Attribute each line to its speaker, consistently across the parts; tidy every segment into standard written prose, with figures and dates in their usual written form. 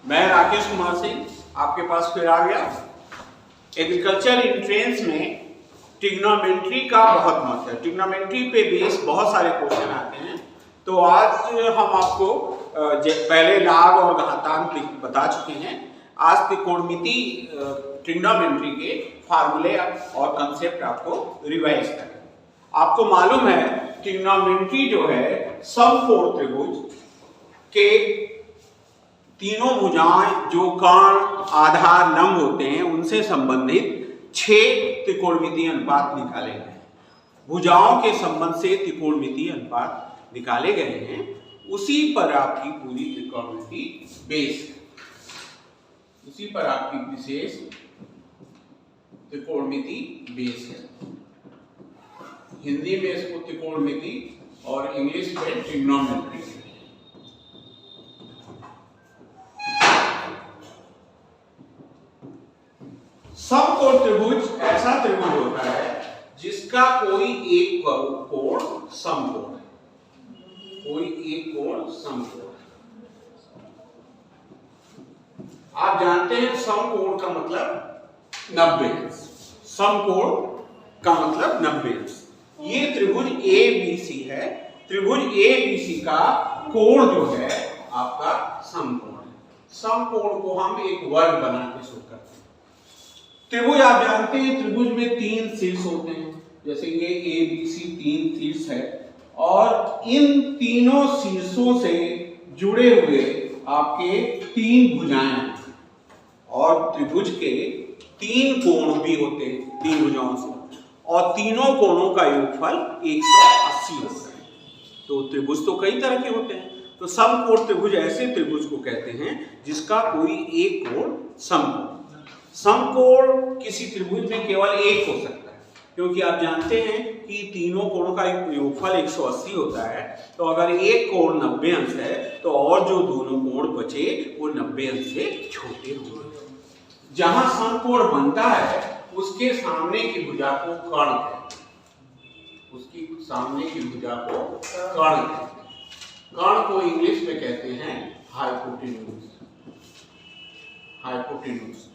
Speaker 1: मैं राकेश कुमार सिंह आपके पास फिर आ गया। एग्रीकल्चर एंट्रेंस में ट्रिग्नोमेट्री का बहुत महत्व है। ट्रिग्नोमेट्री पे बेस बहुत सारे क्वेश्चन आते हैं। तो आज हम आपको पहले लाभ और घातांक बता चुके हैं। आज त्रिकोणमिति ट्रिग्नोमेट्री के फार्मूले और कंसेप्ट आपको रिवाइज करें। आपको मालूम है ट्रिग्नोमेट्री जो है समकोण त्रिभुज के तीनों भुजाएं जो कर्ण आधार लंब होते हैं उनसे संबंधित 6 त्रिकोणमितीय अनुपात निकाले गए हैं। भुजाओं के संबंध से त्रिकोणमितीय अनुपात निकाले गए हैं, उसी पर आपकी पूरी त्रिकोणमिति बेस है। उसी पर आपकी विशेष त्रिकोणमिति बेस है। हिंदी में इसको त्रिकोणमिति और इंग्लिश में ट्रिग्नोमेट्री। समकोण त्रिभुज ऐसा त्रिभुज होता है जिसका कोई एक कोण समकोण है। कोई एक कोण समकोण है। आप जानते हैं समकोण का मतलब 90 अंश। समकोण का मतलब 90 अंश। ये त्रिभुज ABC है। त्रिभुज ABC का कोण जो है आपका समकोण है। समकोण को हम एक वर्ग बना के शो करते हैं। त्रिभुज आप जानते हैं त्रिभुज में 3 शीर्ष होते हैं, जैसे ये ABC 3 शीर्ष है और इन तीनों शीर्षों से जुड़े हुए आपके 3 भुजाएं हैं और त्रिभुज के 3 कोण भी होते हैं 3 भुजाओं से, और तीनों कोणों का योगफल 180 होता है। तो त्रिभुज तो कई तरह के होते हैं। तो समकोण त्रिभुज ऐसे त्रिभुज को कहते हैं जिसका कोई एक कोण समकोण। समकोण किसी त्रिभुज में केवल एक हो सकता है, क्योंकि आप जानते हैं कि तीनों कोणों का योगफल 180 होता है। तो अगर एक कोण 90 अंश है तो और जो दोनों कोण बचे वो 90 अंश से छोटे होंगे। जहां समकोण बनता है उसके सामने की भुजा को कर्ण कहते हैं। उसकी सामने की भुजा को कर्ण कहते हैं। कर्ण को इंग्लिश में कहते हैं हाइपोटेन्यूज। हाइपोटेन्यूज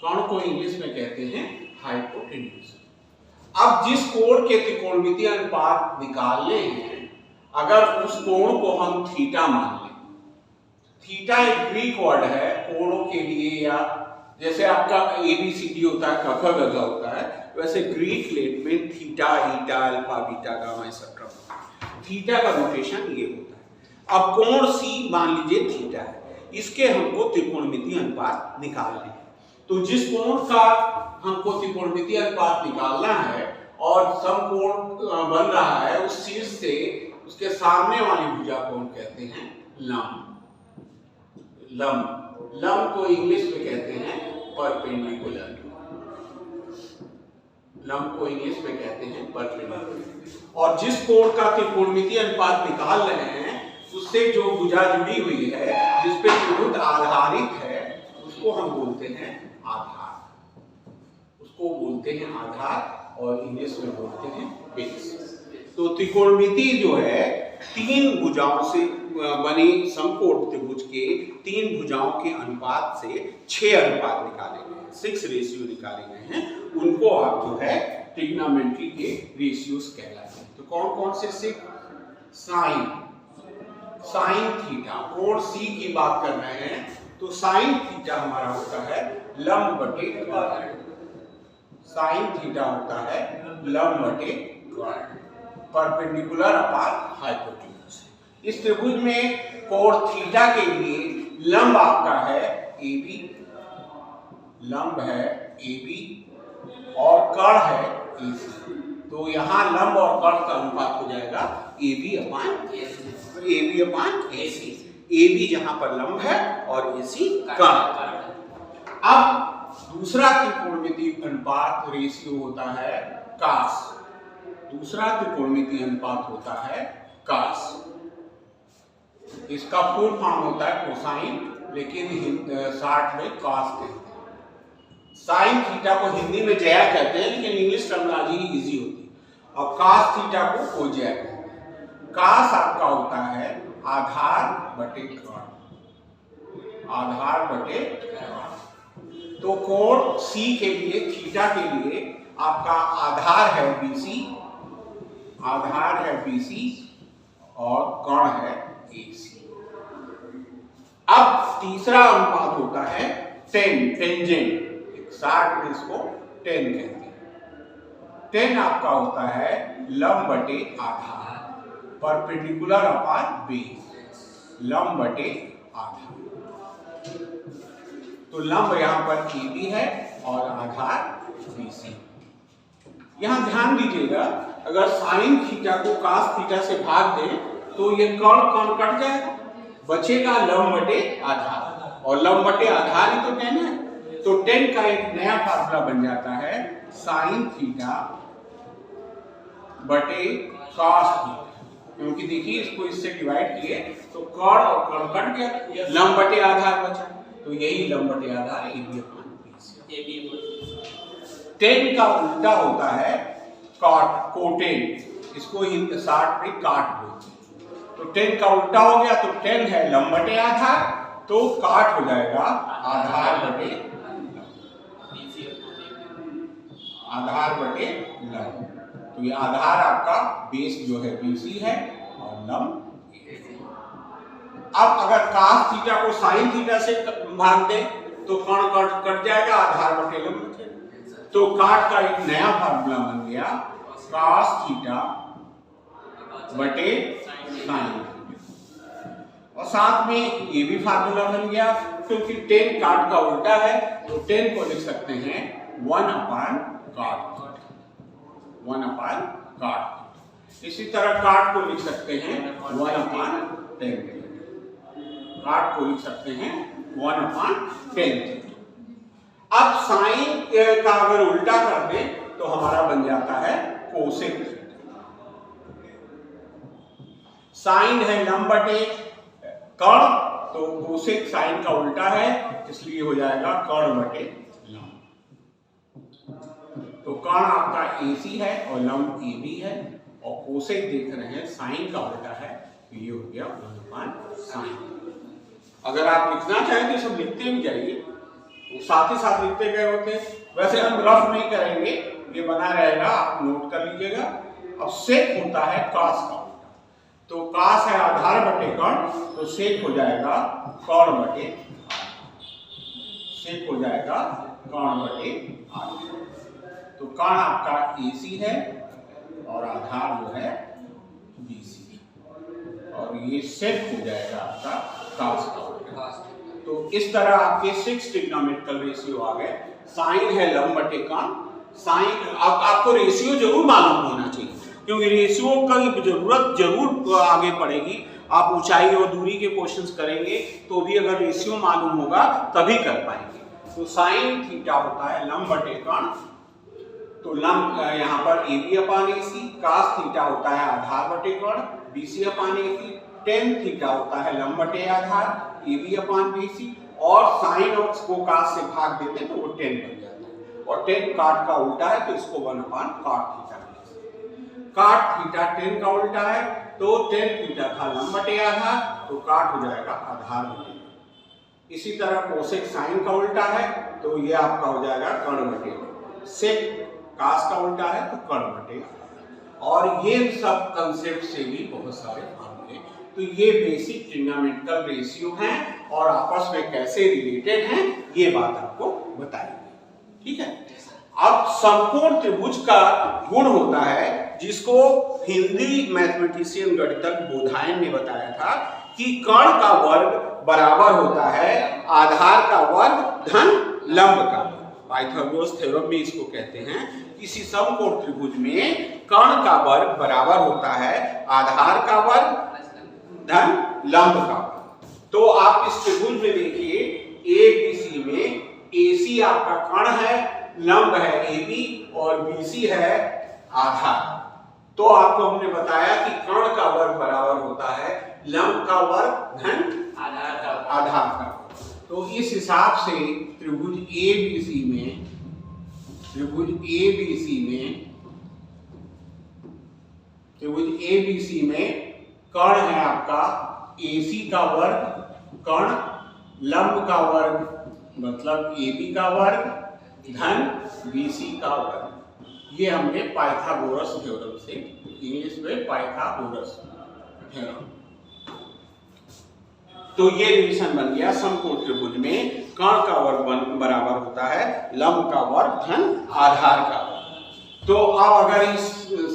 Speaker 1: कर्ण को इंग्लिश में कहते हैं हाइपोटेन्यूज। अब जिस कोण के त्रिकोणमितीय अनुपात निकालने हैं, अगर उस कोण को हम थीटा मान लें। थीटा एक ग्रीक वर्ड है कोणों के लिए, या जैसे आपका ABCD होता है, क ख ग घ होता है, वैसे ग्रीक लेट में theta, eta, alpha, beta, gamma etcetera. Theta का नोटेशन ये होता है। अब कोण C मान लीजिए थीटा है, इसके हमको त्रिकोणमितीय अनुपात निकालने हैं। तो जिस कोण का हमको त्रिकोणमितीय अनुपात निकालना है और समकोण बन रहा है, उस शीर्ष से उसके सामने वाली भुजा को हम कहते हैं लंब। लंब लंब को इंग्लिश में कहते हैं परपेंडिकुलर। लंब को इंग्लिश में कहते हैं परपेंडिकुलर। और जिस कोण का त्रिकोणमितीय अनुपात निकाल रहे हैं उससे जो भुजा जुड़ी हुई है, जिस पे त्रिभुज आधारित है, उसको हम बोलते हैं आधार। उसको बोलते हैं आधार और इंग्लिश में बोलते हैं बेस। तो त्रिकोणमिति जो है 3 भुजाओं से बनी समकोण त्रिभुज के 3 भुजाओं के अनुपात से 6 अनुपात निकाले गए हैं, 6 रेशियो निकाले गए हैं। उनको आप जो है ट्रिग्नोमेट्री के रेशियोज कहलाते हैं। तो कौन कौन से 6? साइन थीटा, कोण C की बात कर रहे हैं तो साइन थीटा हमारा होता है लंब बटे कर्ण। साइन थीटा होता है लंब बटे कर्ण, परपेंडिकुलर अपॉन हाइपोटेन्यूज। इस त्रिभुज में कोण थीटा के लिए लंब आपका है AB, लंब है AB और कर्ण है AC। तो यहां लंब और कर्ण का अनुपात हो जाएगा AB अपॉन AC। AB जहां पर लंब है और AC कर्ण। अब दूसरा त्रिकोणमितीय अनुपात रेशियो होता है कास। दूसरा त्रिकोणमितीय अनुपात होता है कास। इसका फुल फॉर्म होता है कोसाइन, लेकिन शॉर्ट में कास कहते हैं। साइन थीटा को हिंदी में जया कहते हैं, लेकिन इंग्लिश टर्मिनोलॉजी इजी होती है। और कास थीटा को कोजया कहते हैं। कास आपका होता है आधार बटे कर्ण। आधार बटे कर्ण। तो कोण सी के लिए, थीटा के लिए आपका आधार है BC, आधार है BC और कर्ण है AC। अब तीसरा अनुपात होता है टेंजेंट, 60 में इसको 10 कहते हैं। 10 आपका होता है लंब बटे आधार, परपेंडिकुलर अपॉन बेस, लंब बटे आधार। तो लंब यहां पर AB है और आधार BC। यहां ध्यान दीजिएगा, अगर साइन थीटा को कास थीटा से भाग दें तो ये कर्ण कट जाएगा, बचेगा लंब बटे आधार, और लंब बटे आधार ही तो 10 है। तो 10 का एक नया फार्मूला बन जाता है साइन थीटा बटे कॉस थीटा, क्योंकि देखिए इसको इससे डिवाइड किए तो कर्ण और कर्ण कट गया, लंब बटे आधार बचा। तो यही लंब बटे आधार AB अपॉन BC। 10 का उल्टा होता है कोटेन, इसको 60 में काट बोलते हैं। तो 10 का उल्टा हो गया, तो 10 है लंब बटे आधार, तो काट हो जाएगा आधार बटे लंब। तो ये आधार आपका बेस जो है BC है और लंब। अब अगर कास थीटा को साइन थीटा से भाग दे तो कर्ण कट जाएगा, आधार बटे लंब बचेगा। तो काट का एक नया फार्मूला बन गया कास थीटा बटे साइन, और साथ में ये भी फार्मूला बन गया, क्योंकि 10 काट का उल्टा है तो 10 को लिख सकते हैं 1 अपॉन काट, 1 अपॉन काट। इसी तरह काट को लिख सकते हैं 1 अपॉन 10, काट को लिख सकते हैं 1 अपॉन 10। अब साइन का अगर उल्टा कर दे तो हमारा बन जाता है कोसेक। साइन है लंब बटे कर्ण, तो कोसेक साइन का उल्टा है, इसलिए हो जाएगा कर्ण बटे लंब। तो कर्ण आपका AC है और लंब AB है, और कोसेक देख रहे हैं साइन का उल्टा है, तो ये हो गया 1 अपॉन साइन। अगर आप लिखना चाहें तो सब लिखते भी जाइए, साथ ही साथ लिखते गए होते हैं। वैसे हम रफ नहीं करेंगे, ये बना रहेगा, आप नोट कर लीजिएगा। अब सेक होता है कास का उल्टा, तो कास है आधार बटे कर्ण, तो सेक हो जाएगा कर्ण बटे, सेक हो जाएगा कर्ण बटे आधार। तो कर्ण आपका AC है और आधार जो है BC, और ये सेक हो जाएगा आपका कास का उल्टा। तो इस तरह आपके 6 ट्रिग्नोमेट्रिकल रेशियो आ गए। साइन है लंब बटे कर्ण, साइन आपको रेशियो जरूर मालूम होना चाहिए, क्योंकि रेशियो का जरूरत जरूर आगे पड़ेगी। आप ऊंचाई और दूरी के क्वेश्चंस करेंगे तो भी अगर रेशियो मालूम होगा तभी कर पाएंगे। तो साइन थीटा होता है लंब बटे कर्ण, तो लंब यहाँ पर AB upon AC, cos theta होता है आधार बटे कर्ण, BC upon AC, tan theta होता है लंब बटे आधार AB अपॉन BC, और साइन और को कास से भाग देते हैं तो वो 10 बन जाता है, और 10 काट का उल्टा है तो इसको 1 अपॉन काट थीटा, काट थीटा 10 का उल्टा है, तो 10 थीटा था लंब बटे आधार, तो काट हो जाएगा आधार बटे। इसी तरह कोसेक साइन का उल्टा है, तो ये आपका हो जाएगा कर्ण बटे, सेक कास का उल्टा है तो कर्ण बटे। और ये सब कंसेप्ट से भी बहुत सारे फार्मूले, तो ये बेसिक ट्रिग्नोमेट्रिकल रेशियो हैं और आपस में कैसे रिलेटेड हैं ये बात आपको बताएंगे। ठीक है, अब समकोण त्रिभुज का गुण होता है जिसको हिंदी मैथमेटिशियन गणितज्ञ बोधायन ने बताया था कि कर्ण का वर्ग बराबर होता है आधार का वर्ग धन लंब का। पाइथागोरस थ्योरम में इसको कहते हैं, किसी समकोण त्रिभुज में कर्ण का वर्ग बराबर होता है आधार का वर्ग धन लंब का। तो आप इस त्रिभुज में देखिए ABC में AC आपका कर्ण है, लंब है AB और BC है आधार। तो आपको हमने बताया कि कर्ण का वर्ग बराबर होता है लंब का वर्ग धन आधार का। तो इस हिसाब से त्रिभुज ABC में कर्ण है आपका AC का वर्ग कर्ण लंब का वर्ग मतलब AB का वर्ग धन BC का वर्ग। ये हमने पाइथागोरस थ्योरम से, इंग्लिश में पाइथागोरस थ्योरम। तो ये रिलेशन बन गया समकोण त्रिभुज में कर्ण का वर्ग बराबर होता है लंब का वर्ग धन आधार का वर्ग। तो अब अगर इस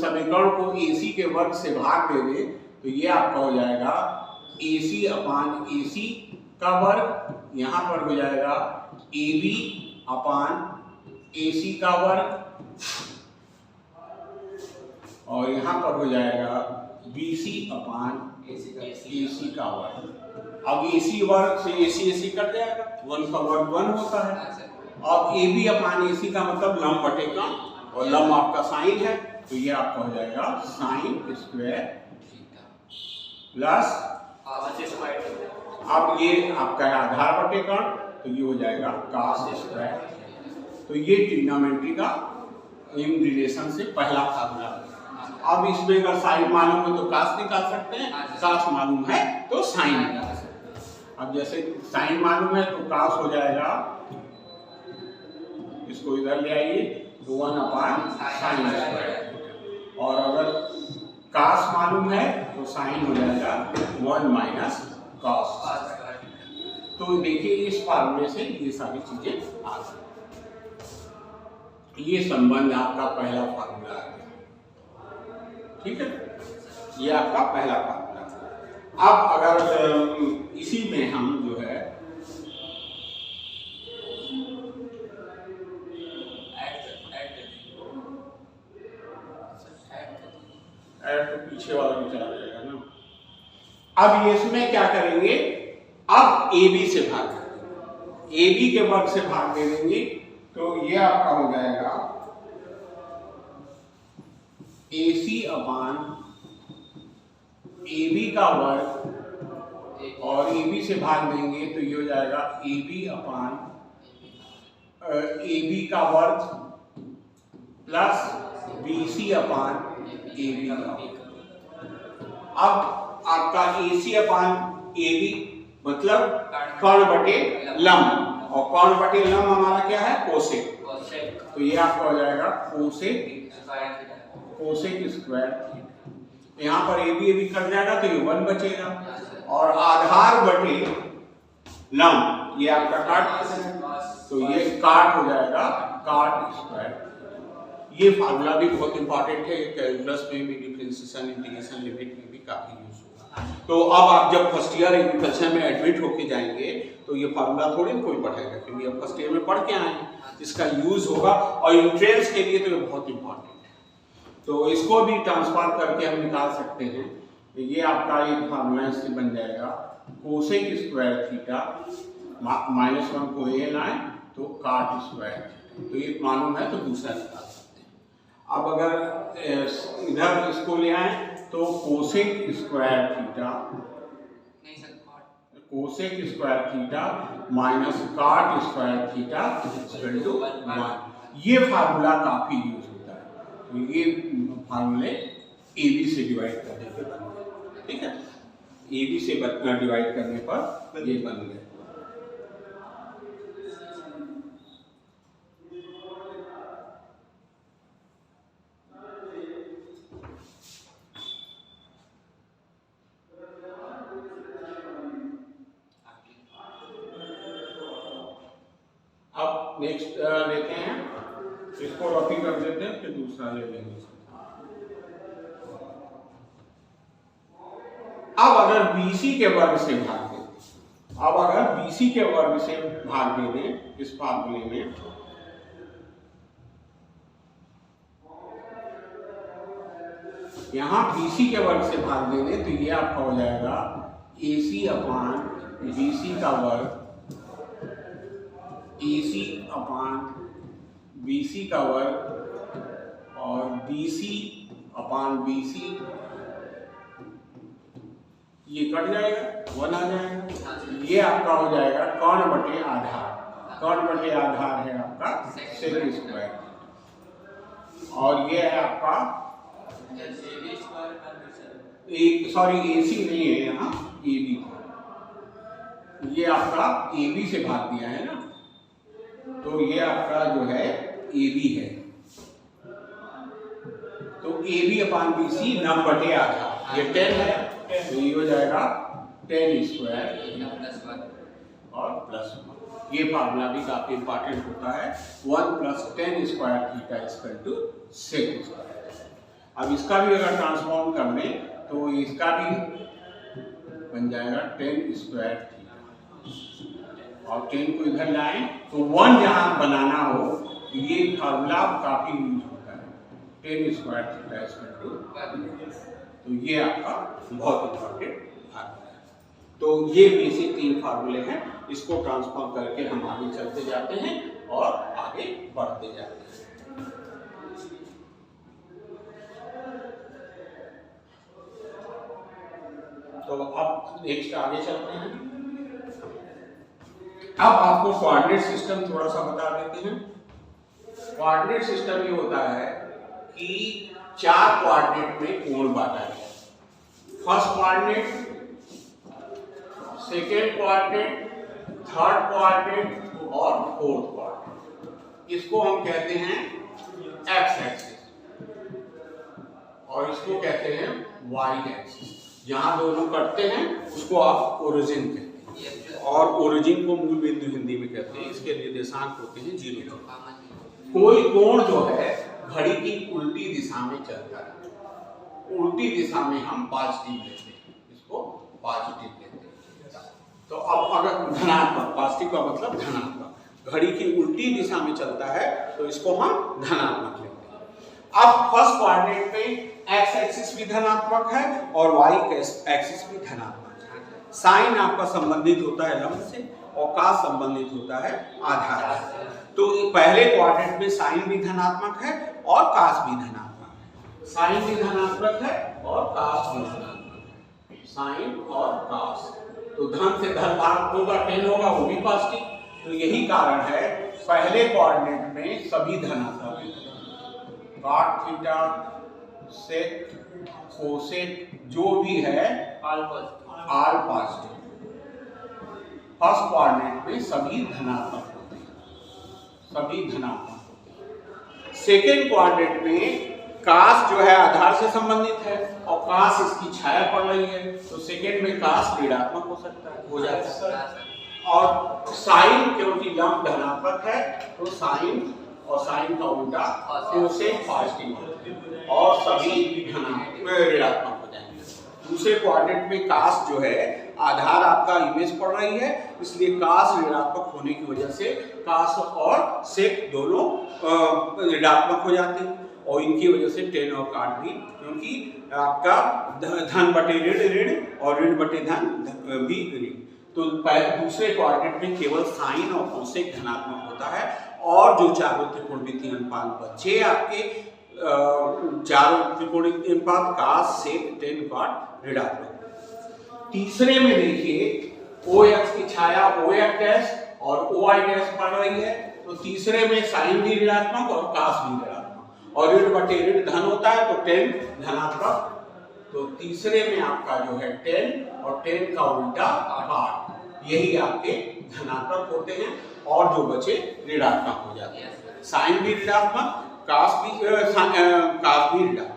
Speaker 1: समीकरण को AC के वर्ग से भाग दे दें तो ये आपका हो जाएगा AC अपान AC का वर्ग, यहाँ पर हो जाएगा AB अपान AC का वर्ग, और यहाँ पर हो जाएगा BC अपान AC का वर्ग। अब AC वर्ग से AC कट जाएगा, 1 का वर्ग 1 होता है। अब AB अपान AC का मतलब लंब बटे कर्ण, और लंब आपका साइन है, तो ये आपका हो जाएगा साइन स्क्वायर प्लस, अब ये आपका है आधार बटे कर्ण, तो ये हो जाएगा कॉस स्क्वायर। तो ये ट्रिग्नोमेट्री का इन रिलेशन से पहला फार्मूला है। अब इसमें अगर साइन मालूम है तो कॉस निकाल सकते हैं, कॉस मालूम है तो साइन निकाल सकते हैं। अब जैसे साइन मालूम है तो कॉस हो जाएगा, इसको इधर ले आइए, तो 1 अपान साइन स्क्वायर, और अगर कॉस मालूम है तो साइन हो जाएगा 1 माइनस कॉस। तो देखिए इस फार्मूले से ये सारी चीजें आ गई। ये संबंध आपका पहला फार्मूला आ गया, ठीक है, ये आपका पहला फार्मूला। अब अगर इसी में हम जो है ऐड तो पीछे वाला भी चला जाएगा ना। अब ये इसमें क्या करेंगे, अब AB से भाग करेंगे, AB के वर्ग से भाग दे देंगे, तो ये आपका हो जाएगा AC अपान AB का वर्ग, और AB से भाग देंगे तो ये हो जाएगा AB अपान AB का वर्ग प्लस BC अपान AB का वर्ग। अब आपका AC अपान AB मतलब कर्ण बटे लंब, और कर्ण बटे लंब हमारा क्या है, कोसेक, तो ये आपका हो जाएगा कोसेक स्क्वायर। यहाँ पर AB कट जाएगा तो ये 1 बचेगा, और आधार बटे लंब ये आपका काट, तो ये काट हो जाएगा काट स्क्वायर। ये फार्मूला भी बहुत इंपॉर्टेंट है, कैलकुलस में भी, डिफरेंशिएशन इंटीग्रेशन लिमिट में भी काफी यूज होगा। तो अब आप जब फर्स्ट ईयर एग्रीकल्चर में एडमिट होके जाएंगे तो ये फार्मूला थोड़ी कोई पढ़ेगा, क्योंकि अब फर्स्ट ईयर में पढ़ के आए हैं, इसका यूज होगा, और एंट्रेंस के लिए तो ये बहुत इंपॉर्टेंट है। तो इसको भी ट्रांसफर करके हम निकाल सकते हैं। तो ये आपका एक फार्मूला इससे बन जाएगा कोसेक स्क्वायर थीटा -1 को ये लाए तो काट स्क्वायर, तो एक मालूम है तो दूसरा निकाल सकते हैं। अब अगर इधर इसको ले आए तो cosec square theta minus cot square theta equal to 1। ये फार्मूला काफी यूज होता है, तो ये फार्मूले AB से डिवाइड करने पे बन गए, ठीक है, AB से डिवाइड करने पर ये बन गए। अब नेक्स्ट लेते हैं, इसको रफी कर देते हैं, फिर दूसरा ले लेंगे। अब अगर BC के वर्ग से भाग दें, अब अगर BC के वर्ग से भाग दे दें इस फार्मूले में, यहां BC के वर्ग से भाग दे दें तो ये आपका हो जाएगा AC अपान BC का वर्ग, AC अपान BC का वर्ग, और BC अपान BC, ये कट जाएगा, 1 आ जाएगा। ये आपका हो जाएगा कर्ण बटे आधार, कर्ण बटे आधार है आपका सेक स्क्वायर, और ये है आपका एक, सॉरी AC नहीं है यहाँ, AB, ये आपका AB से भाग दिया है ना, तो ये आपका जो है AB है, तो AB अपान BC 9/8, ये 10 है, तो ये हो जाएगा 10 स्क्वायर और प्लस 1। ये फार्मूला भी काफी इंपॉर्टेंट होता है, 1 + 10 स्क्वायर थीटा = sec स्क्वायर। अब इसका भी अगर ट्रांसफॉर्म कर लें तो इसका भी बन जाएगा 10 स्क्वायर थीटा, और 10 को इधर लाएं तो 1 जहां बनाना हो ये फार्मूला काफी यूज होता है, 10 स्क्वायर थीटा = तो ये आपका बहुत इंपॉर्टेंट फार्मूला है। तो ये बेसिक 3 फार्मूले हैं, इसको ट्रांसफॉर्म करके हम आगे चलते जाते हैं और आगे बढ़ते जाते हैं। तो अब नेक्स्ट आगे चलते हैं। अब आपको कोऑर्डिनेट सिस्टम थोड़ा सा बता देते हैं। कोऑर्डिनेट सिस्टम ये होता है कि 4 कोऑर्डिनेट में कोण बांटा गया, first coordinate, second coordinate, third coordinate और फोर्थ कोऑर्डिनेट। इसको हम कहते हैं एक्स एक्सिस और इसको कहते हैं वाई एक्सिस। जहां दोनों कटते हैं उसको आप ओरिजिन कहते हैं, और ओरिजिन को मूल बिंदु हिंदी में कहते हैं। इसके निर्देशांक होते हैं 0। कोई कोण जो है घड़ी की उल्टी दिशा में चलता है, उल्टी दिशा में हम पॉजिटिव लेते हैं, इसको पॉजिटिव लेते हैं। तो अब अगर धनात्मक, पॉजिटिव का मतलब धनात्मक, घड़ी की उल्टी दिशा में चलता है तो इसको हम धनात्मक लेते हैं। अब फर्स्ट कोऑर्डिनेट में एक्स एक्सिस भी धनात्मक है और वाई एक्सिस भी धनात्मक है। साइन आपका संबंधित होता है लंब से और कास संबंधित होता है आधार से। तो पहले कोऑर्डिनेट में साइन भी धनात्मक है और कास भी धनात्मक है, साइन भी धनात्मक है और कास भी धनात्मक है, साइन और कास। तो धन से धन भाग होगा, 10 होगा, वो भी पॉजिटिव। तो यही कारण है पहले कोऑर्डिनेट में सभी धनात्मक है, cot थीटा, सेक, कोसेक जो भी है ऑल पॉजिटिव। फर्स्ट कोऑर्डिनेट में सभी धनात्मक होते हैं, सभी धनात्मक होते हैं। सेकेंड कोऑर्डिनेट में कास जो है आधार से संबंधित है और कास इसकी छाया पड़ रही है, तो सेकेंड में कास ऋणात्मक हो सकता है, हो जाता है। और साइन क्योंकि लंब धनात्मक है तो साइन और साइन का उल्टा कोसेक पॉजिटिव और सभी ऋणात्मक हो जाएंगे। दूसरे कोऑर्डिनेट में कास जो है आधार आपका इमेज पड़ रही है, इसलिए कास ऋणात्मक होने की वजह से कास और सेक दोनों ऋणात्मक हो जाते हैं, और इनकी वजह से 10 और काट भी, क्योंकि आपका धन बटे ऋण और ऋण बटे धन भी ऋण। तो दूसरे कोऑर्डिनेट में केवल साइन और कोसेक धनात्मक होता है, और जो चारों त्रिकोणमितीय अनुपात बचे आपके चारों त्रिकोणीय अनुपात कास, सेक, टेन, कॉट ऋणात्मक। तीसरे में देखिए OX की छाया OX डैश और OI डैश पड़ रही है, तो तीसरे में साइन भी ऋणात्मक और कास भी ऋणात्मक, और ऋण बटे ऋण धन होता है तो 10 धनात्मक। तो तीसरे में आपका जो है 10 और 10 का उल्टा 8, यही आपके धनात्मक होते हैं, और जो बचे ऋणात्मक हो जाते हैं। साइन भी ऋणात्मक, कास भी ऋणात्मक,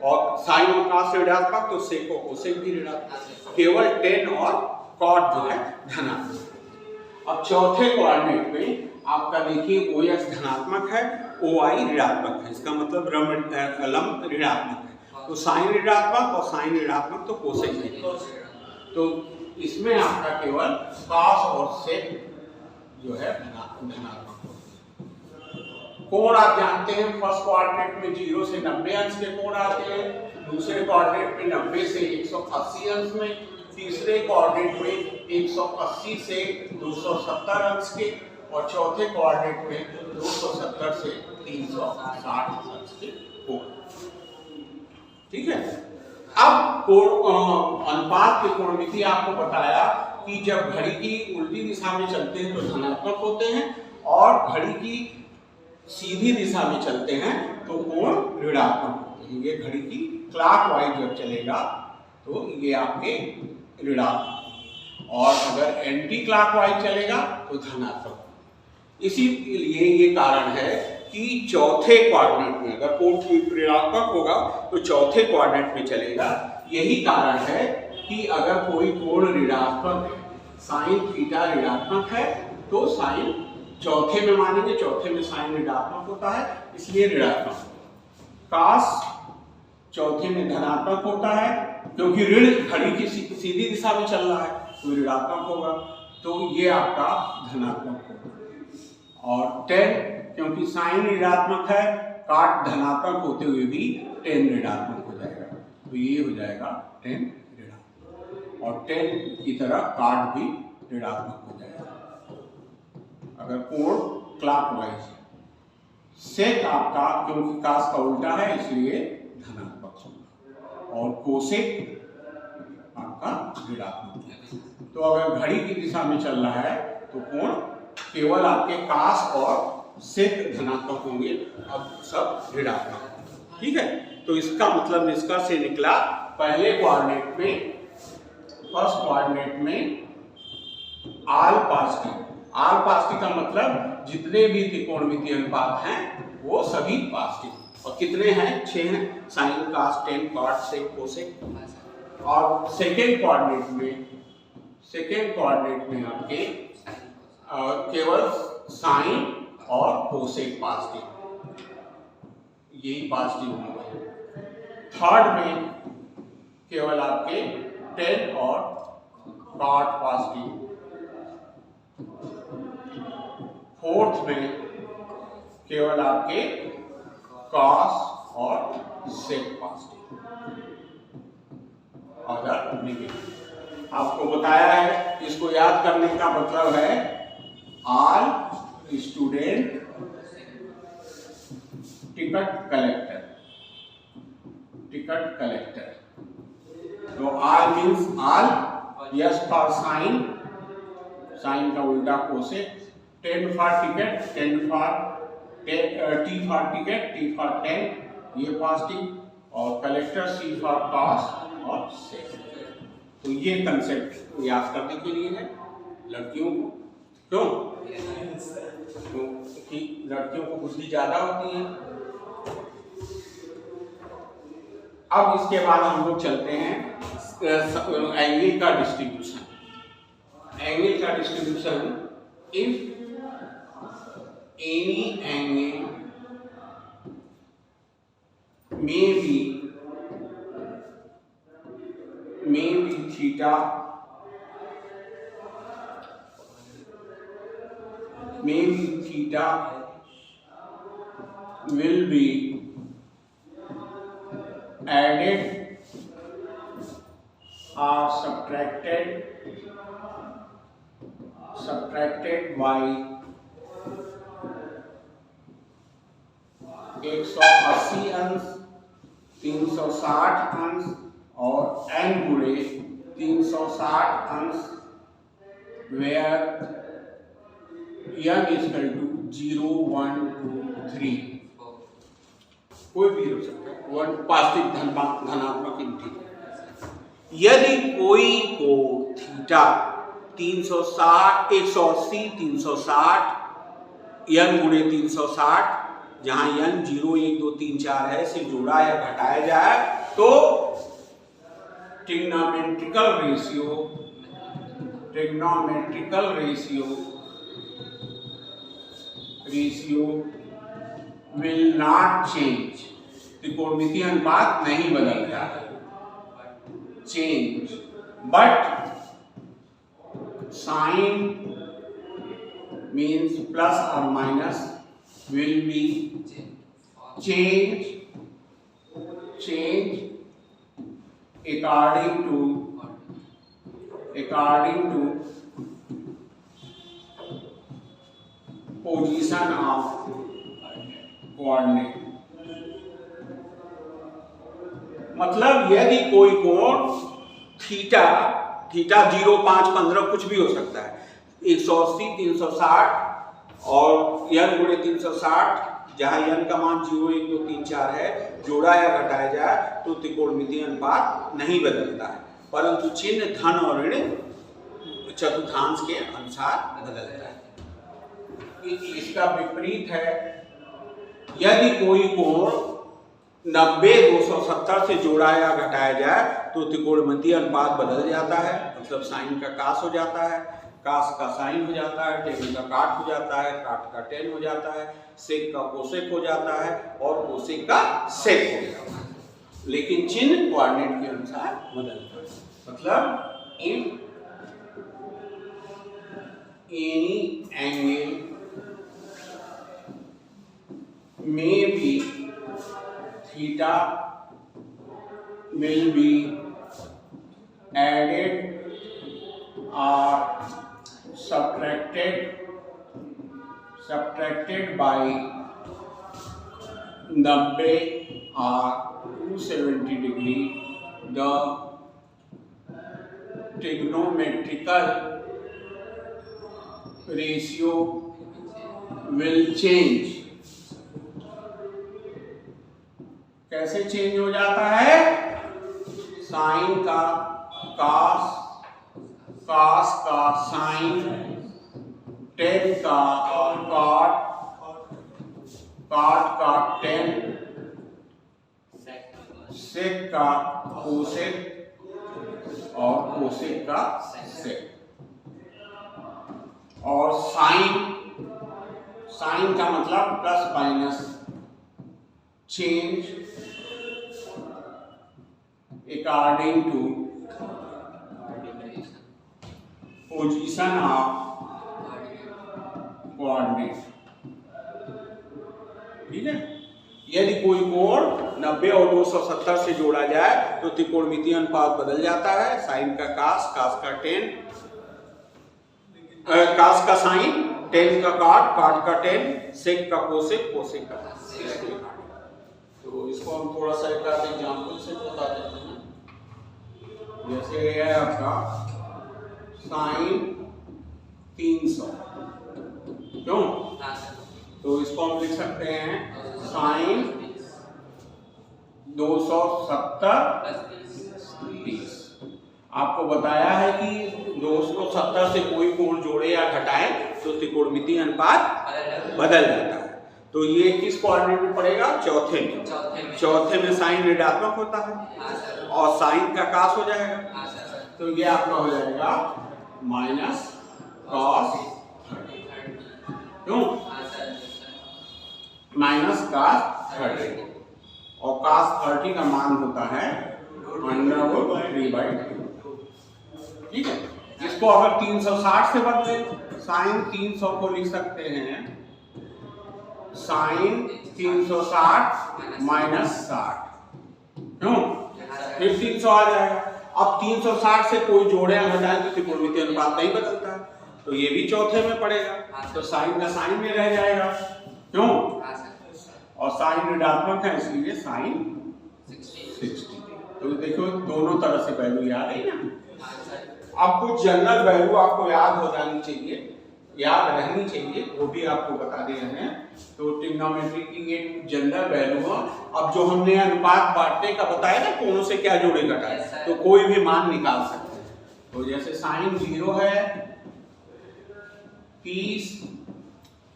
Speaker 1: और साइन और कास ऋणात्मक तो सेक और कोसेक भी ऋणात्मक, केवल 10 और कॉट जो है धनात्मक। अब चौथे कोऑर्डिनेट में आपका देखिए OX धनात्मक है, OI ऋणात्मक है, इसका मतलब लंब ऋणात्मक है, तो साइन ऋणात्मक और साइन ऋणात्मक तो कोसेक भी। तो इसमें आपका केवल कास और सेक जो है धनात्मक होते हैं। कोण आप जानते हैं, फर्स्ट कोऑर्डिनेट में 0 से 90 अंश के कोण आते हैं, दूसरे कोऑर्डिनेट में 90 से 180 अंश में, तीसरे कोऑर्डिनेट में 180 से 270 अंश के, और चौथे कोऑर्डिनेट में 270 से 360 अंश के कोण। ठीक है। अब कोण अनुपात के कोणमिति आपको बताया कि जब घड़ी की उल्टी दिशा में चलते हैं तो धनात्मक होते हैं, और घड़ी की सीधी दिशा में चलते हैं तो कोण ऋणात्मक होते हैं। ये घड़ी की क्लॉकवाइज जब चलेगा तो ये आपके ऋणात्मक। और अगर एंटी क्लॉकवाइज चलेगा तो धनात्मक। इसीलिए ये कारण है कि चौथे क्वाड्रेंट में अगर कोण ऋणात्मक होगा तो चौथे क्वाड्रेंट में चलेगा। यही कारण है कि अगर कोई कोण ऋणात्मक है, साइन थीटा ऋणात्मक है तो साइन चौथे में मानेंगे, चौथे में साइन ऋणात्मक होता है इसलिए ऋणात्मक। कास चौथे में धनात्मक होता है क्योंकि ऋण घड़ी की सीधी दिशा में चल रहा है तो ऋणात्मक होगा, तो ये आपका धनात्मक होगा। और 10 क्योंकि साइन ऋणात्मक है, काट धनात्मक होते हुए भी 10 ऋणात्मक हो जाएगा, तो ये हो जाएगा 10 ऋणात्मक। और 10 की तरह काट भी ऋणात्मक हो जाएगा अगर कोण क्लॉकवाइज है। सेक आपका क्योंकि कास का उल्टा है इसलिए धनात्मक होगा और कोसेक आपका ऋणात्मक है। तो अगर घड़ी की दिशा में चल रहा है तो कोण केवल आपके कास और सेक धनात्मक होंगे, अब सब ऋणात्मक। ठीक है, तो इसका मतलब निष्कर्ष से निकला पहले कोऑर्डिनेट में, फर्स्ट कोऑर्डिनेट में आल पॉजिटिव। आल पॉजिटिव का मतलब जितने भी त्रिकोणमितीय अनुपात हैं वो सभी पॉजिटिव। और कितने हैं? 6 हैं, साइन कास टेन कॉट सेक कोसेक। और सेकेंड कोऑर्डिनेट में आपके केवल साइन और कोसेक पॉजिटिव, यही पॉजिटिव होंगे। थर्ड में केवल आपके टेन और कॉट पॉजिटिव। फोर्थ में केवल आपके कॉस और सेक पॉजिटिव, अदर नेगेटिव। आपको बताया है, इसको याद करने का मतलब है ऑल स्टूडेंट टिकट कलेक्टर। तो all means all, yes for sine, sine का उल्टा cosec, 10 for ticket, 10 for T for ticket, टी फॉर 10 ये पॉजिटिव, और कलेक्टर सी फॉर कॉस और सेक। तो ये कंसेप्ट याद करने के लिए है लड़कियों को। क्यों? क्योंकि लड़कियों को बुद्धि ज्यादा होती है। अब इसके बाद हम लोग चलते हैं एंगल का डिस्ट्रीब्यूशन। एंगल का distribution, if any angle may be theta, will be added or subtracted by 180 अंश, 360 अंश और n गुणे 360 अंश, where n is equal to 0, 1, 2, 3, कोई भी हो सकता है, वन पॉजिटिव धनात्मक इंटीग्रल। यदि कोई कोण थीटा 360, 180, 360 n गुणे 360, जहां n 0, 1, 2, 3, 4 है से जोड़ा या घटाया जाए तो trigonometrical ratio will not change. त्रिकोणमितीय अनुपात नहीं बदलता है, change, but sine means plus और minus will be change according to position of coordinate। मतलब यदि कोई कोण थीटा 0, 5, 15 कुछ भी हो सकता है, 180, 360 और n गुणे 360, जहां n का मान 0, 1, 2, 3, 4 है, जोड़ा या घटाया जाए तो त्रिकोणमितीय अनुपात नहीं बदलता है, परंतु चिन्ह धन और ऋण चतुर्थांश के अनुसार बदलता है। इसका विपरीत है, यदि कोई कोण 90 270 से जोड़ा या घटाया जाए तो त्रिकोणमितीय अनुपात बदल जाता है, मतलब साइन का कास हो जाता है, कास का साइन हो जाता है, टेन का काट हो जाता है, काट का टेन हो जाता है, सेक का कोसेक हो जाता है और कोसेक का सेक हो जाता है, लेकिन चिन्ह कोऑर्डिनेट के अनुसार बदलता है। मतलब if any angle may be theta will be added or subtracted by 90 or 270 degree, the trigonometrical ratio will change। कैसे चेंज हो जाता है? साइन का कास, कास का साइन, टेन का काट, काट का टेन, सेक का कोसेक और कोसेक का सेक। और साइन, साइन का मतलब plus minus change according to position of coordinate। ठीक है, यदि कोई कोण 90 और 270 से जोड़ा जाए तो त्रिकोणमितीय अनुपात बदल जाता है। साइन का कास, कास का टेन, कास का साइन, टेन का काट, काट का टेन, सेक का कोसेक, कोसेक का सेक। तो इसको हम थोड़ा सा एक आध एग्जाम्पल से बता देते हैं। जैसे है आपका साइन 300, क्यों? तो इसको हम लिख सकते हैं साइन 270 30। आपको बताया है कि 270 से कोई कोण जोड़े या घटाए तो त्रिकोणमितीय अनुपात बदल जाता है। तो ये किस कोऑर्डिनेट में पड़ेगा? चौथे में। चौथे में साइन ऋणात्मक होता है और साइन का कास हो जाएगा, तो ये आपका हो जाएगा माइनस कॉस, क्यों? माइनस कास 30, और कास 30 का मान होता है √3/2। ठीक है, इसको अगर 360 से बदले, साइन 300 को लिख सकते हैं साइन 360 माइनस 60, क्यों? फिर 300 आ जाएगा। अब 360 से कोई जोड़े या घटाए तो त्रिकोणमितीय अनुपात नहीं बदलता है, तो ये भी चौथे में पड़ेगा, तो साइन का साइन में रह जाएगा, क्यों? और साइन ऋणात्मक है इसलिए साइन 60। तो देखो दोनों तरह से वैल्यू याद है ना। अब कुछ जनरल वैल्यू आपको याद हो जानी चाहिए, याद रहनी चाहिए, वो भी आपको बता दे रहे हैं। तो ट्रिग्नोमेट्री की एक जनरल वैल्यू है। अब जो हमने अनुपात बांटने का बताया ना, कोणों से क्या जोड़े घटाए, तो कोई भी मान निकाल सकते हैं। तो जैसे साइन 0 है 30,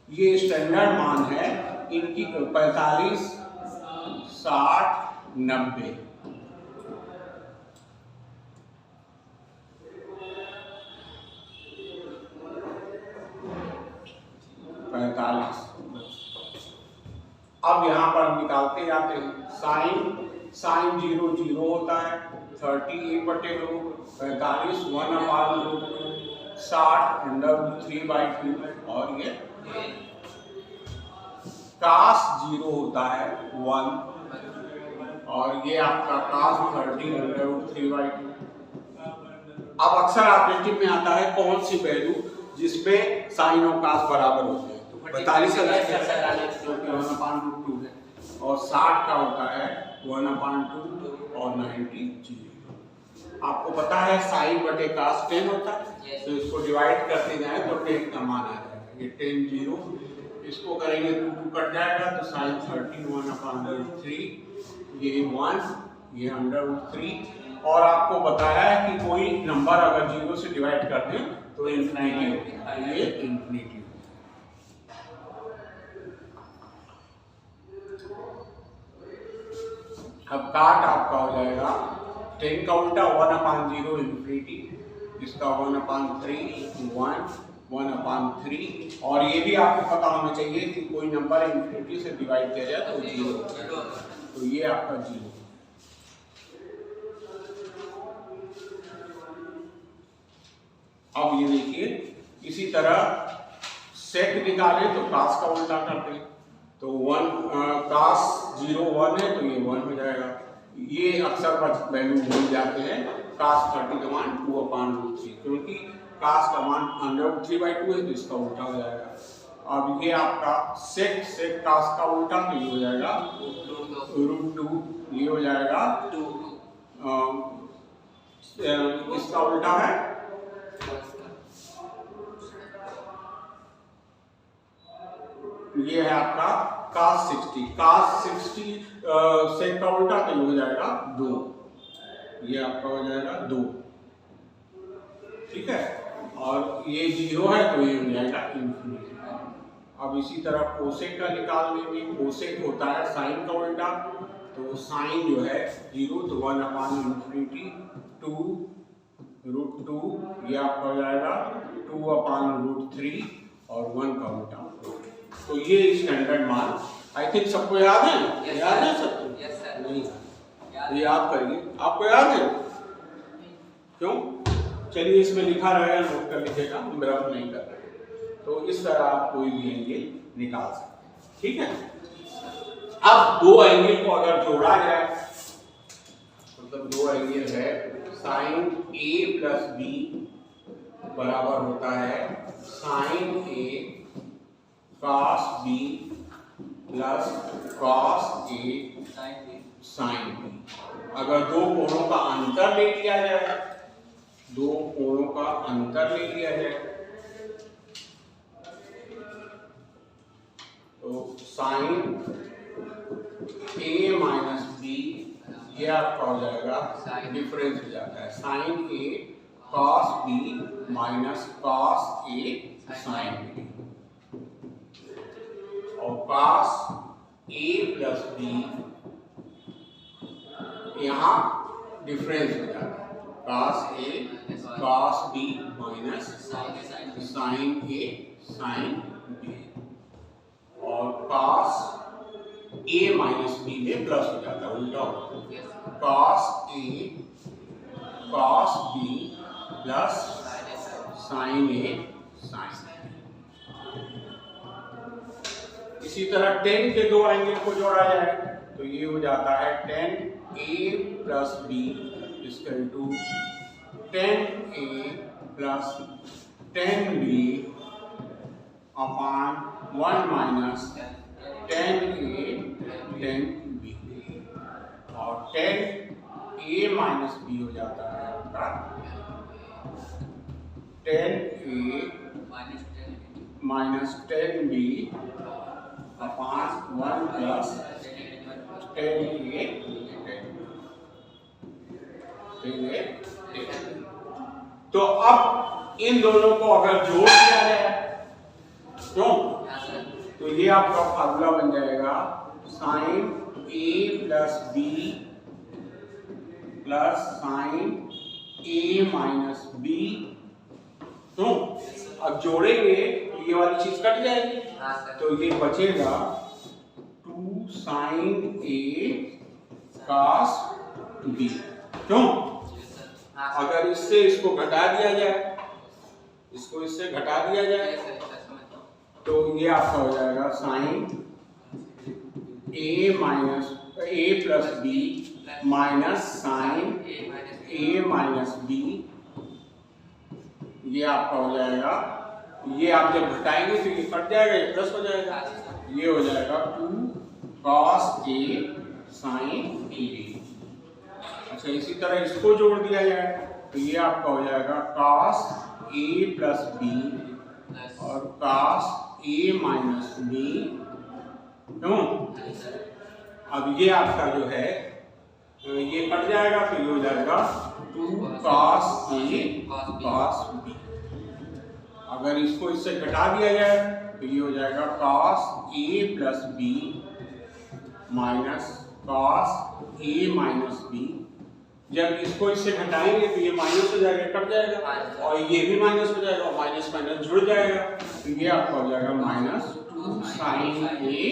Speaker 1: ये स्टैंडर्ड मान है, इनकी 45 60 90। अब यहाँ पर हम निकालते जाते हैं। साइन 0 0 होता है, 30/2, 45 1/2, 60 √3/2, और ये कास 0 होता है 1, और ये आपका कास 30 √3/2। अब अक्सर ऑब्जेक्टिव में आता है कौन सी वैल्यू जिसमें साइन और कास बराबर होते हैं, तो 45 जो कि 1/2 है, और 60 का होता है 1/2 और 90 0। आपको पता है साइन बटे कास 10 होता है, तो इसको डिवाइड करते जाए तो 10 का मान आ जाएगा, ये 10 0, इसको करेंगे तो 2 कट जाएगा, तो साइन 30 1/3, ये 1, ये √3। और आपको बताया है कि कोई नंबर अगर 0 से डिवाइड कर दें तो तो इंफिनिटी, ये इंफिनिटी। अब काट आपका हो जाएगा 10 का उल्टा 1/0 इंफिनिटी, इसका 1/3 1 1/3, और ये भी आपको पता होना चाहिए कि कोई नंबर इंफिनिटी से डिवाइड किया जाए तो 0, तो ये आपका 0। अब ये देखिए इसी तरह सेक निकाले तो कास का उल्टा करते हैं, तो 1 कास 0 1 है तो ये 1 हो जाएगा। ये अक्सर वैल्यू भूल जाते हैं, कास 30 का मान 2/√3, क्योंकि कास का मान √3/2 है तो इसका उल्टा हो जाएगा। अब ये आपका सेक कास का उल्टा तो ये हो जाएगा √2, ये हो जाएगा 2, इसका उल्टा है ये है आपका cos 60 सेक का उल्टा तो ये हो जाएगा 2, ये आपका हो जाएगा 2, ठीक है, और ये 0 है तो ये हो जाएगा इंफिनिटी। अब इसी तरह कोसेक का निकाल लेंगे, कोसेक होता है साइन का उल्टा, तो साइन जो है 0 तो 1/∞ 2√2, ये आपका हो जाएगा 2/√3 और 1 का उल्टा। तो ये स्टैंडर्ड मान आई थिंक सबको याद है। yes, याद है सबको? yes, नहीं तो याद करिए, आपको याद है क्यों? चलिए इसमें लिखा रहेगा, नोट कर लीजिएगा, हम रफ नहीं कर रहे। तो इस तरह आप कोई भी एंगल निकाल सकते हैं, ठीक है। अब दो एंगल को अगर जोड़ा जाए, मतलब दो एंगल है साइन A प्लस B बराबर होता है sine A cos B plus cos A sin B। अगर दो कोणों का अंतर ले लिया जाए, दो कोणों का अंतर ले लिया जाए तो साइन A माइनस B, ये आपका हो जाएगा डिफरेंस हो जाता है sine A cos B minus cos A sin B, और cos A प्लस B यहाँ डिफरेंस हो जाता है cos A cos B minus sin A sin B, और cos A माइनस B में प्लस हो जाता है, उल्टा cos A cos B प्लस sin A sin B। इसी तरह 10 के दो एंगल को जोड़ा जाए तो ये हो जाता है 10A plus B equal to 10A plus 10B upon 1 minus 10A 10B, और 10A माइनस B हो जाता है आपका 10A minus 10B upon 1 plus 10A 10। तो अब इन दोनों को अगर जोड़ दिया जाए तो ये आपका फार्मूला बन जाएगा sine A plus B plus sine A minus B। तो अब जोड़ेंगे तो ये वाली चीज कट जाएगी, तो ये बचेगा 2 साइन A cos B। क्यों? अगर इससे इसको घटा दिया जाए, इसको इससे घटा दिया जाए तो ये आपका हो जाएगा sine A minus A plus B minus sine A minus B, ये आपका हो जाएगा, ये आप जब घटाएंगे तो ये कट जाएगा, ये प्लस हो जाएगा, ये हो जाएगा 2 cos A sin B। अच्छा इसी तरह इसको जोड़ दिया जाए तो ये आपका हो जाएगा cos A प्लस B और cos A माइनस B। क्यों? अब ये आपका जो है ये कट जाएगा तो ये हो जाएगा 2 cos A cos B। अगर इसको इससे घटा दिया जाए तो ये हो जाएगा cos a plus B minus cos a minus B. जब इसको इससे घटाएंगे तो ये माइनस हो जाएगा, कट जाएगा, और ये भी माइनस हो जाएगा और माइनस माइनस जुड़ जाएगा, तो ये आपका हो जाएगा माइनस 2 साइन a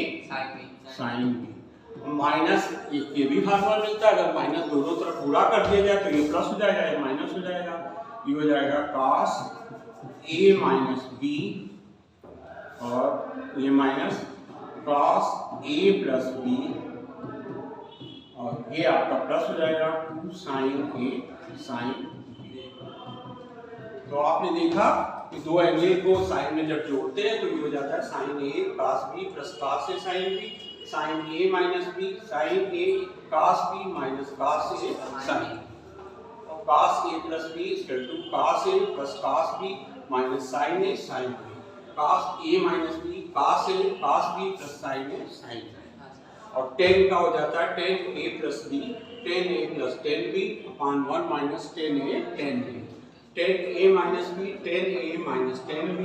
Speaker 1: साइन बी। माइनस ये भी फार्मूला मिलता है, अगर माइनस दोनों तरफ पूरा कर दिया जाए तो ये प्लस हो जाएगा, ये माइनस हो जाएगा, ये हो जाएगा cos a माइनस बी और ये minus cos a plus B, और ये आपका प्लस हो जाएगा 2 साइन a साइन बी। तो आपने देखा कि दो एंगल को साइन में जब जोड़ते हैं तो ये हो जाता है sine a cos b plus cos a sine b, sine a minus b sine a cos b minus cos a sine, और cos a plus b equal to cos a plus cos b minus sine a sine b, cos a minus b cos a cos b plus sine a sine b, और 10 का हो जाता है 10a plus b 10a plus 10b upon 1 minus 10a 10b, 10a minus b 10a minus 10b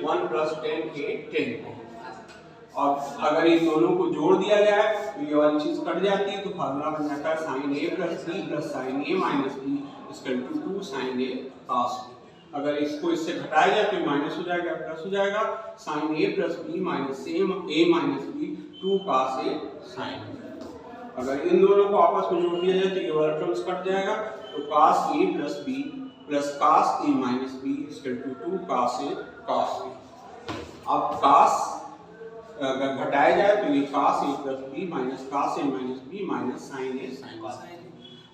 Speaker 1: 1 plus 10a 10b। और अगर इन दोनों को जोड़ दिया जाए तो ये वाली चीज कट जाती है, तो फार्मूला बन जाता है sine a plus b plus sine a minus b equal to 2 sine a cos b। अगर इसको इससे घटाया जाए तो माइनस हो जाएगा, प्लस हो जाएगा, sine a plus b minus a minus b 2 cos a sine b। अगर इन दोनों को आपस में जोड़ दिया जाए तो ये वाला टर्म्स कट जाएगा, तो cos a plus b plus cos a minus b equal to 2 cos a cos b। अब cos अगर घटाया जाए तो ये cos a plus b minus cos a minus b minus sin a sin b।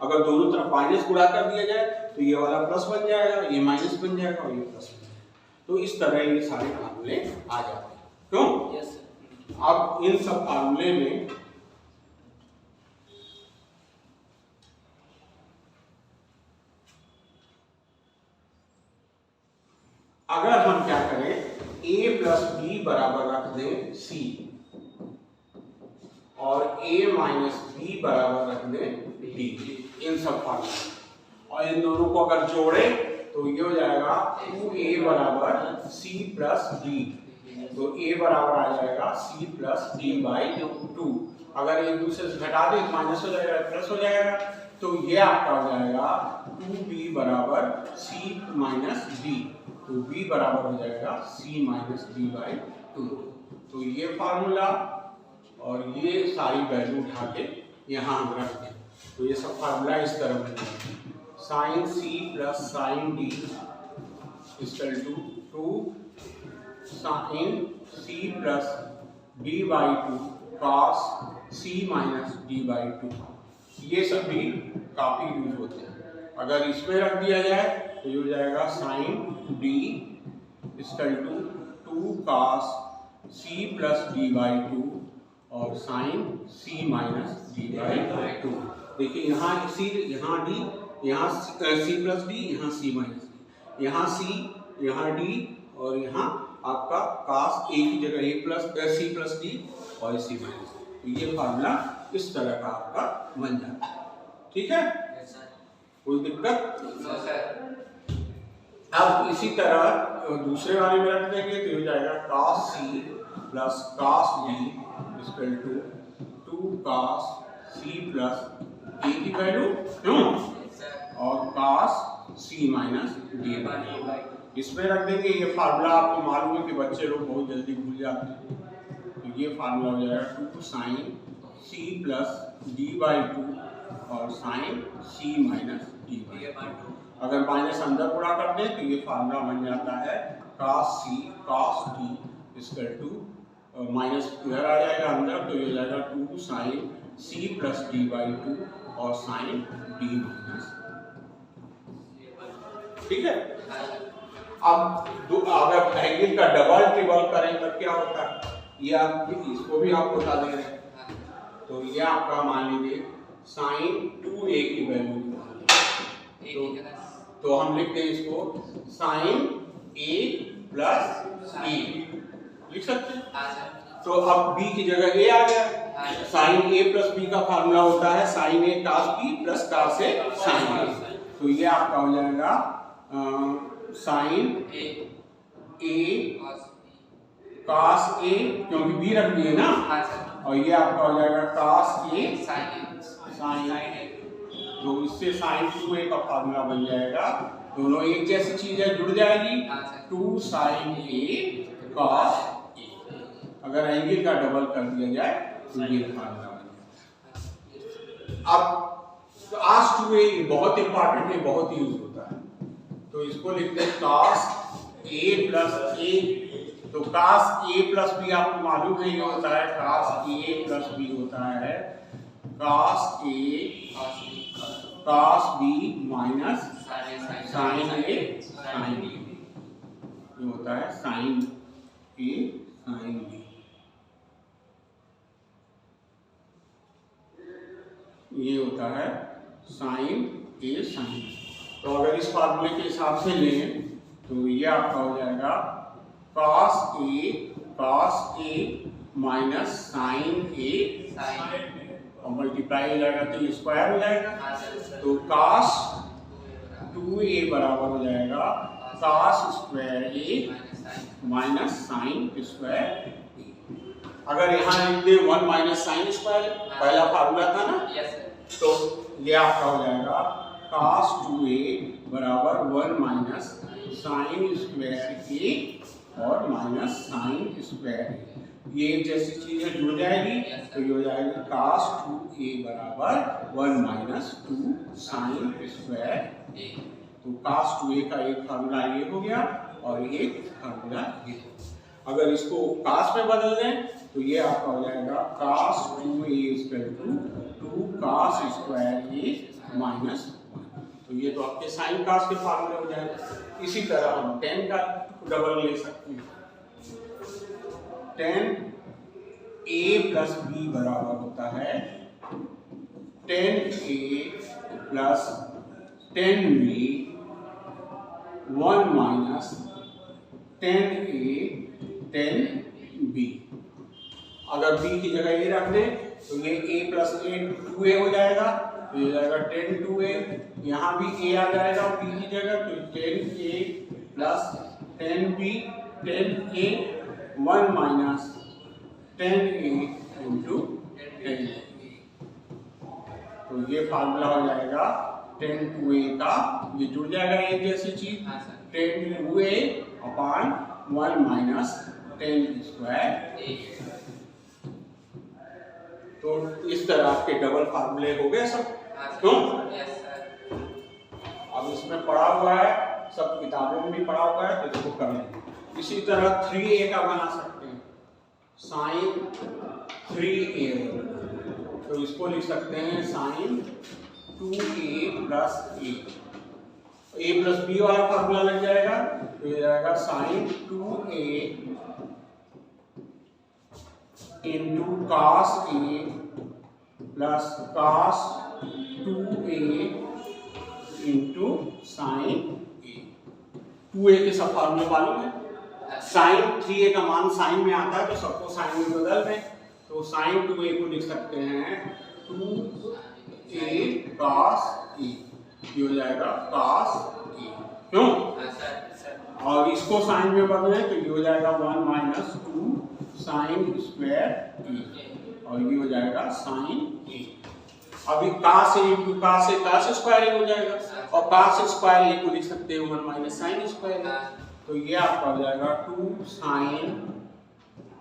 Speaker 1: अगर दोनों तरफ माइनस गुणा कर दिया जाए तो ये वाला प्लस बन जाएगा, ये माइनस बन जाएगा और ये प्लस बन जाएगा। तो इस तरह ये सारे फार्मूले आ जाते हैं। क्यों? yes, अब इन सब फार्मूले में अगर हम क्या करें, a प्लस बी बराबर रख दें c और a माइनस बी बराबर रख दें d, इन सब फार्मूले, और इन दोनों को अगर जोड़े तो ये हो जाएगा 2a बराबर c प्लस d, तो a बराबर आ जाएगा c प्लस d बाई 2। अगर एक दूसरे से घटा दे तो माइनस हो जाएगा, प्लस हो जाएगा, तो ये आपका हो जाएगा 2b बराबर c माइनस d, तो b बराबर हो जाएगा c माइनस d बाई 2। तो ये फार्मूला और ये सारी वैल्यू उठा के यहाँ हम रख दें, तो ये सब फार्मूला इस तरह बनेगा, sine c plus sine d equal to 2 sine c plus d by 2 cos c minus d by 2। ये सब भी काफी यूज होते हैं। अगर इसमें रख दिया जाए तो ये हो जाएगा sine d equal to 2 cos c plus d by 2 और sine c minus d by 2। देखिए यहाँ c, यहाँ d, यहाँ c प्लस d, यहाँ c माइनस d, यहाँ c, यहाँ d और यहाँ आपका cos a की जगह a plus c plus d और c माइनस d। तो ये फार्मूला इस तरह का आपका बन जाता है। ठीक है, कोई दिक्कत? अब इसी तरह दूसरे वाले में रख देंगे तो हो जाएगा cos c plus cos d equal to 2 cos c plus a की वैल्यू क्यों, और cos c minus d by. इसमें रख देंगे, ये फार्मूला आपको मालूम है कि बच्चे लोग बहुत जल्दी भूल जाते हैं, तो ये फार्मूला हो जाएगा 2 sin c plus d by 2 और sin c minus d by 2। अगर माइनस अंदर पूरा कर दें तो ये फार्मूला बन जाता है cos c cos d equal to minus इधर आ जाएगा अंदर, तो ये हो जाएगा 2 sin c plus d by 2 और sin d माइनस। ठीक है, अब अगर एंगल का डबल ट्रिपल करें तो क्या होता है, ये आप इसको भी आप बता दे रहे हैं। तो ये आपका मान लीजिए sin 2a की वैल्यू, तो हम लिखते हैं इसको sin a प्लस e, लिख सकते हैं। तो अब b की जगह a आ गया, sin a प्लस b का फार्मूला होता है sin a cos b plus cos a sin a। तो ये आपका हो जाएगा sin ए cos ए, क्योंकि b रख दिए ना।
Speaker 2: हाँ सर।
Speaker 1: और ये आपका हो जाएगा cos ए
Speaker 2: sin
Speaker 1: ए, तो इससे sin 2a का फार्मूला बन जाएगा। दोनों एक जैसी चीज है, जुड़ जाएगी। 2 sin a cos a, अगर एंगल का डबल कर दिया जाए तो ये फार्मूला बन जाएगा। अब cos 2a बहुत इंपॉर्टेंट है, बहुत यूज होता है, तो इसको लिखते हैं cos a प्लस a। तो cos a प्लस b आपको मालूम है, ये होता है cos a प्लस b होता है cos a cos b minus sin a sin b, ये होता है sin a sin b। ये होता है sin a sin b। तो अगर इस फार्मूले के हिसाब से लें तो ये आपका हो जाएगा cos a minus sin a और मल्टीप्लाई हो जाएगा तो ये स्क्वायर हो जाएगा। तो cos 2a बराबर हो जाएगा cos square a minus sin square a। अगर यहाँ लिख दे 1 माइनस sin स्क्वायर, पहला फार्मूला था ना, तो ये आपका हो जाएगा cos 2a बराबर 1 माइनस sin स्क्वायर a और माइनस sin स्क्वायर a। ये एक जैसी चीज है, जुड़ जाएगी, तो ये हो जाएगी cos 2a बराबर 1 माइनस 2 sin स्क्वायर a। तो cos 2a का एक फार्मूला ये हो गया और एक फार्मूला ये। अगर इसको cos में बदल दें तो ये आपका हो जाएगा cos 2a equal to 2 cos square a minus 1। तो ये तो आपके sin cos के फार्मूले हो जाएगा। इसी तरह हम tan का डबल ले सकते हैं। tan a प्लस b बराबर होता है tan a plus tan b 1 minus tan a tan b। अगर b की जगह a रख दें तो ये a प्लस a 2a हो जाएगा, तो ये जाएगा tan 2a। यहाँ भी a आ जाएगा b की जगह, तो tan a plus tan b tan a 1 minus tan a into tan a। तो ये फार्मूला हो जाएगा tan 2a का, ये जुड़ जाएगा एक जैसी चीज, tan 2a upon 1 minus tan square a। तो इस तरह आपके डबल फार्मूले हो गए सब, क्यों? अब इसमें पढ़ा हुआ है, सब किताबों में भी पढ़ा हुआ है, तो इसको कर लेंगे। इसी तरह 3a का बना सकते हैं, sin 3a, तो इसको लिख सकते हैं sin 2a plus a plus b वाला फार्मूला लग जाएगा, तो ये जाएगा sin 2a into cos a plus cos 2a into sin a। 2a के सब फार्मूले मालूम है। sin 3a का मान sin में आता है, तो सबको sin में बदल दें, तो sin 2a को लिख सकते हैं 2a cos a, ये हो जाएगा cos a, क्यों? और इसको sin में बदलें तो ये हो जाएगा 1 माइनस 2 sin स्क्वायर a, और ये हो जाएगा sin a। अभी cos a into cos a cos square a हो जाएगा, और cos स्क्वायर a को लिख सकते हैं 1 माइनस sin स्क्वायर a, तो ये आपका हो जाएगा 2 sin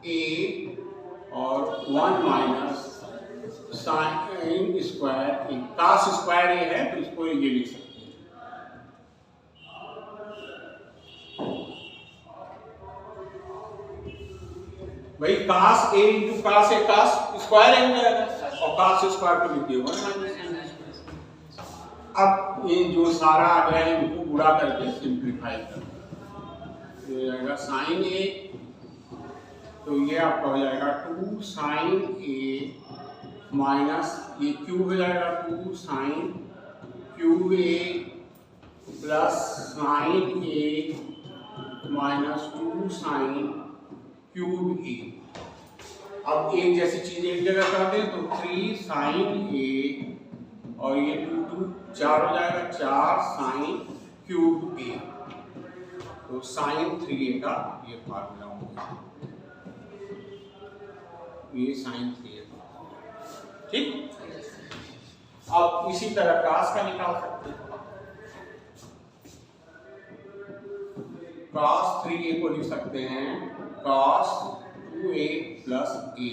Speaker 1: a और 1 minus sin square a। cos square a है तो इसको ये लिख सकते हैं। भाई cos a into cos a cos square a हो जाएगा, और cos स्क्वायर को लिख दिया 1 माइनस। अब ये जो सारा आ गया है इनको गुणा करके सिंप्लीफाई कर ये जाएगा sin a, तो ये आपका हो जाएगा 2 sin a माइनस ये क्यूब हो जाएगा 2 sin cube a plus sin a minus 2 sin cube a। अब एक जैसी चीज एक जगह कर दें तो 3 sin a और ये 2 4 हो जाएगा 4 sin क्यूब a। तो साइन 3a का ये फार्मूला होगा, ये साइन 3a का, ठीक। अब इसी तरह cos का निकाल सकते हैं, cos 3a को लिख सकते हैं cos 2a प्लस a,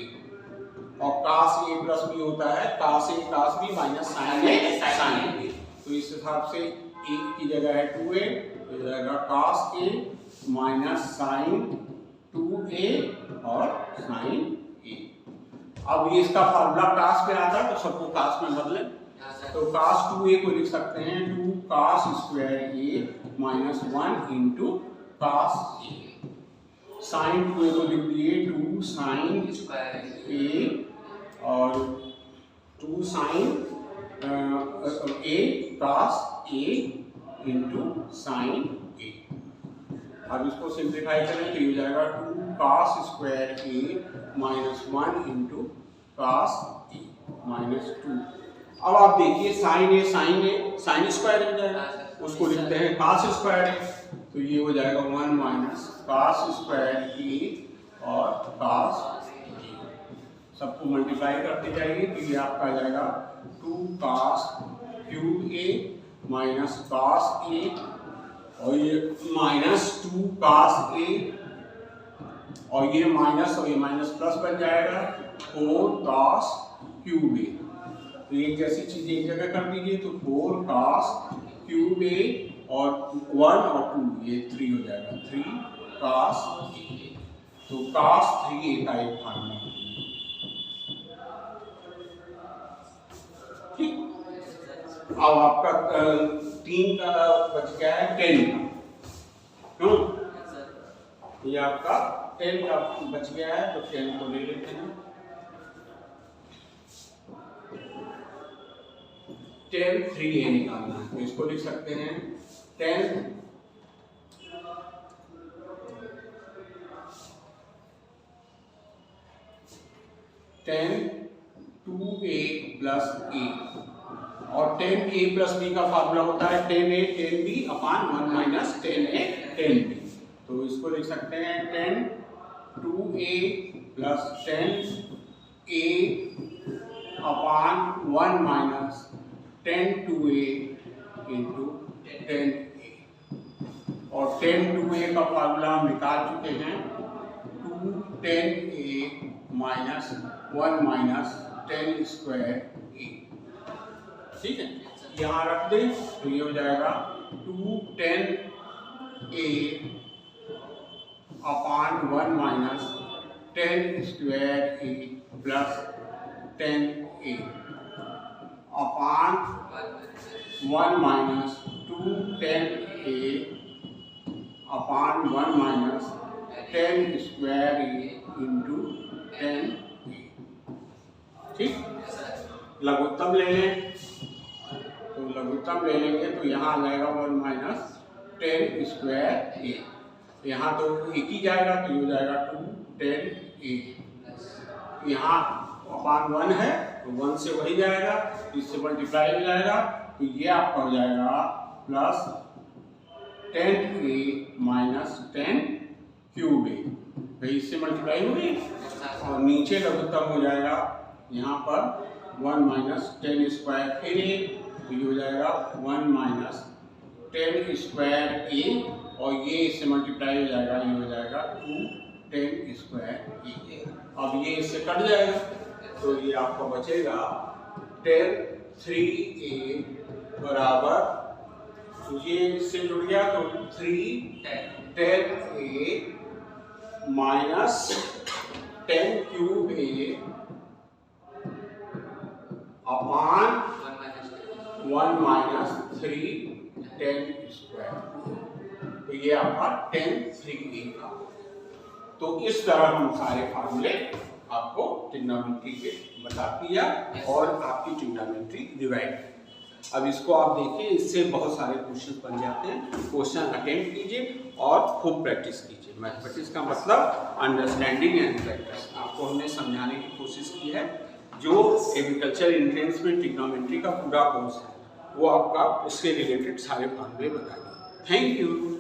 Speaker 1: और cos a प्लस b होता है cos a cos b minus sin a sin b, तो इस हिसाब से a की जगह है 2a, तो जाएगा cos a minus sin 2a और sin a। अब ये इसका फार्मूला cos पे आता है तो सबको cos में बदलें, तो cos 2a को लिख सकते हैं 2 cos square a minus 1 into cos a, sin 2a को लिख दिए 2 sin a और 2 sin a cos a into sin a। अब इसको सिंप्लीफाई करें तो ये हो जाएगा 2 cos square a minus 1 into cos a minus 2। अब आप देखिए sin स्क्वायर हो जाएगा, उसको लिखते हैं cos स्क्वायर a, तो ये हो जाएगा 1 माइनस cos स्क्वायर a और cos a, सबको मल्टीप्लाई करते जाइए तो ये आपका आ जाएगा 2 cos cube a minus cos a और ये माइनस 2 cos a और ये माइनस प्लस बन जाएगा 4 cos क्यूब a, तो एक जैसी चीज एक जगह कर दीजिए तो 4 cos क्यूब a और 1 और 2 ये 3 हो जाएगा 3 cos a, तो cos 3a का एक फार्मूला, ठीक। अब आपका 3 का बच गया है 10 का, क्यों ये आपका 10 का बच गया है तो 10 को ले लेते हैं, 10 3a निकालना है तो इसको लिख सकते हैं 10 2a प्लस a और 10a प्लस b का फार्मूला होता है 10a 10b अपान 1 माइनस 10a 10b, तो इसको लिख सकते हैं 10 2a प्लस 10a अपान 1 माइनस 10 2a इंटू 10a, और 10 2a का फार्मूला हम निकाल चुके हैं 2 10a minus 1 minus 10 square a, ठीक है। यहाँ रख दें तो ये हो जाएगा 2 10a upon 1 minus 10 square a plus 10a upon 1 minus 2 10a upon 1 minus 10 square a into 10a, ठीक। लघुत्तम ले लें तो लघुत्तम ले लेंगे तो यहाँ आ जाएगा 1 माइनस 10 स्क्वायर a, यहाँ तो एक ही जाएगा तो ये हो जाएगा 2 10a, यहाँ अपान 1 है तो 1 से वही जाएगा, इससे मल्टीप्लाई हो जाएगा तो ये आपका हो जाएगा plus 10a minus 10 cube a, भाई इससे मल्टीप्लाई हो गई और नीचे लघुत्तम हो जाएगा यहाँ पर 1 माइनस 10 स्क्वायर फिर a, तो ये हो जाएगा 1 माइनस 10 स्क्वायर a और ये इससे मल्टीप्लाई हो जाएगा, ये हो जाएगा 2 10 स्क्वायर a। अब ये इससे कट जाएगा तो ये आपको बचेगा 10 3a बराबर, तो ये इससे जुड़ गया तो 3 10a minus 10 cube a upon 1 minus 3 10 square, तो ये आपका 10 3a का। तो इस तरह हम सारे फार्मूले आपको ट्रिग्नोमेट्री के बता दिया और आपकी ट्रिग्नोमेट्री डिवाइड। अब इसको आप देखिए, इससे बहुत सारे क्वेश्चन बन जाते हैं। क्वेश्चन अटेम्प्ट कीजिए और खूब प्रैक्टिस कीजिए। मैथमेटिक्स का मतलब अंडरस्टैंडिंग एंड प्रैक्टिस। आपको हमने समझाने की कोशिश की है। जो एग्रीकल्चर एंट्रेंस में ट्रिग्नोमेट्री का पूरा कोर्स है वो आपका उससे रिलेटेड सारे फार्मूले बताएंगे। Thank you.